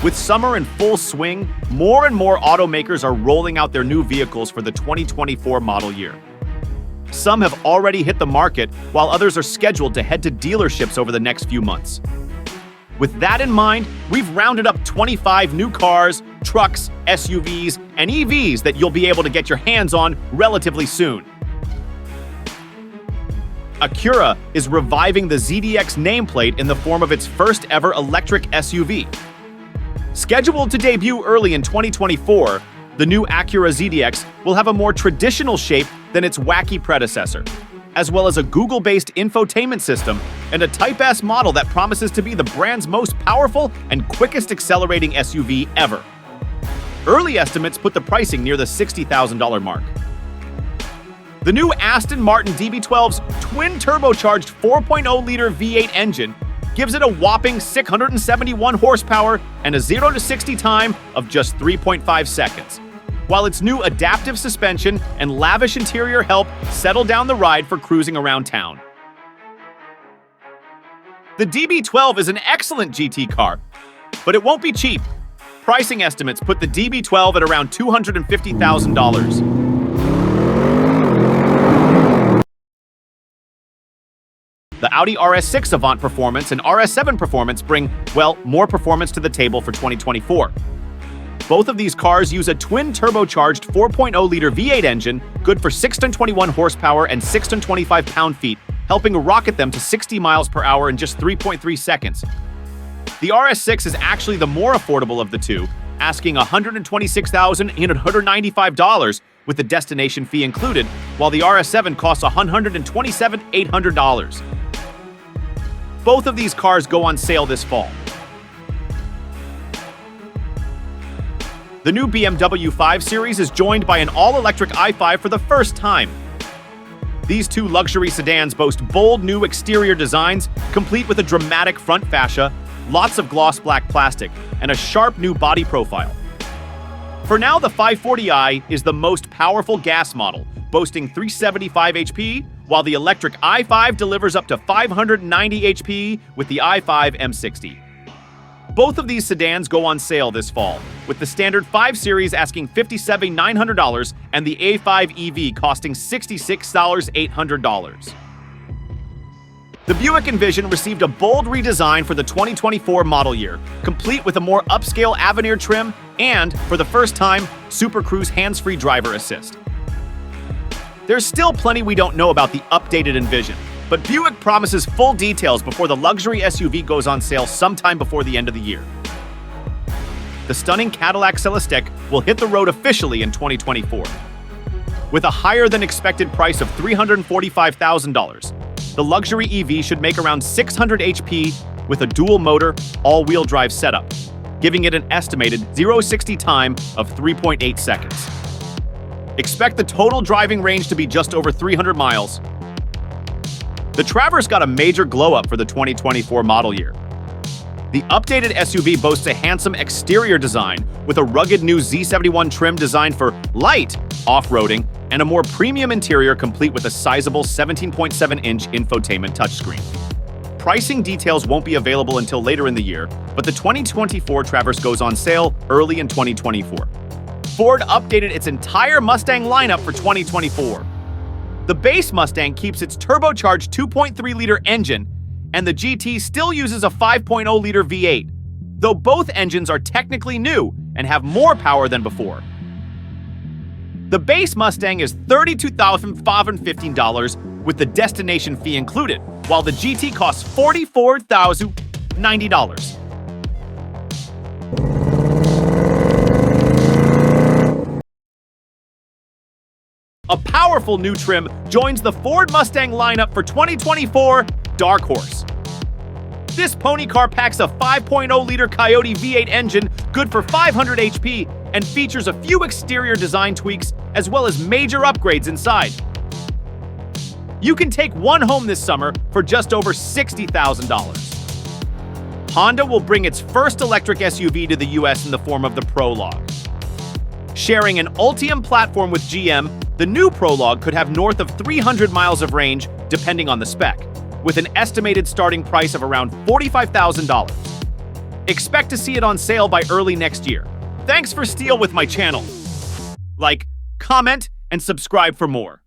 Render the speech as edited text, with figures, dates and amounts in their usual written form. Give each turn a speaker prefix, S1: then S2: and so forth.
S1: With summer in full swing, more and more automakers are rolling out their new vehicles for the 2024 model year. Some have already hit the market, while others are scheduled to head to dealerships over the next few months. With that in mind, we've rounded up 25 new cars, trucks, SUVs, and EVs that you'll be able to get your hands on relatively soon. Acura is reviving the ZDX nameplate in the form of its first ever electric SUV. Scheduled to debut early in 2024, the new Acura ZDX will have a more traditional shape than its wacky predecessor, as well as a Google-based infotainment system and a Type S model that promises to be the brand's most powerful and quickest accelerating SUV ever. Early estimates put the pricing near the $60,000 mark. The new Aston Martin DB12's twin-turbocharged 4.0-liter V8 engine gives it a whopping 671 horsepower and a 0 to 60 time of just 3.5 seconds, while its new adaptive suspension and lavish interior help settle down the ride for cruising around town. The DB12 is an excellent GT car, but it won't be cheap. Pricing estimates put the DB12 at around $250,000. The Audi RS6 Avant Performance and RS7 Performance bring, well, more performance to the table for 2024. Both of these cars use a twin-turbocharged 4.0-liter V8 engine, good for 621 horsepower and 625 pound-feet, helping rocket them to 60 miles per hour in just 3.3 seconds. The RS6 is actually the more affordable of the two, asking $126,895 with the destination fee included, while the RS7 costs $127,800. Both of these cars go on sale this fall. The new BMW 5 Series is joined by an all-electric i5 for the first time. These two luxury sedans boast bold new exterior designs, complete with a dramatic front fascia, lots of gloss black plastic, and a sharp new body profile. For now, the 540i is the most powerful gas model, boasting 375 HP, while the electric i5 delivers up to 590 HP with the i5 M60. Both of these sedans go on sale this fall, with the standard 5 Series asking $57,900 and the A5 EV costing $66,800. The Buick Envision received a bold redesign for the 2024 model year, complete with a more upscale Avenir trim and, for the first time, Super Cruise hands-free driver assist. There's still plenty we don't know about the updated Envision, but Buick promises full details before the luxury SUV goes on sale sometime before the end of the year. The stunning Cadillac Celestiq will hit the road officially in 2024. With a higher-than-expected price of $345,000, the luxury EV should make around 600 HP with a dual-motor, all-wheel drive setup, giving it an estimated 0-60 time of 3.8 seconds. Expect the total driving range to be just over 300 miles. The Traverse got a major glow-up for the 2024 model year. The updated SUV boasts a handsome exterior design with a rugged new Z71 trim designed for light off-roading and a more premium interior complete with a sizable 17.7-inch infotainment touchscreen. Pricing details won't be available until later in the year, but the 2024 Traverse goes on sale early in 2024. Ford updated its entire Mustang lineup for 2024. The base Mustang keeps its turbocharged 2.3-liter engine, and the GT still uses a 5.0-liter V8, though both engines are technically new and have more power than before. The base Mustang is $32,515 with the destination fee included, while the GT costs $44,090. A powerful new trim joins the Ford Mustang lineup for 2024 Dark Horse. This pony car packs a 5.0-liter Coyote V8 engine good for 500 HP and features a few exterior design tweaks as well as major upgrades inside. You can take one home this summer for just over $60,000. Honda will bring its first electric SUV to the US in the form of the Prologue. Sharing an Ultium platform with GM, the new Prologue could have north of 300 miles of range, depending on the spec, with an estimated starting price of around $45,000. Expect to see it on sale by early next year. Thanks for staying with my channel. Like, comment, and subscribe for more.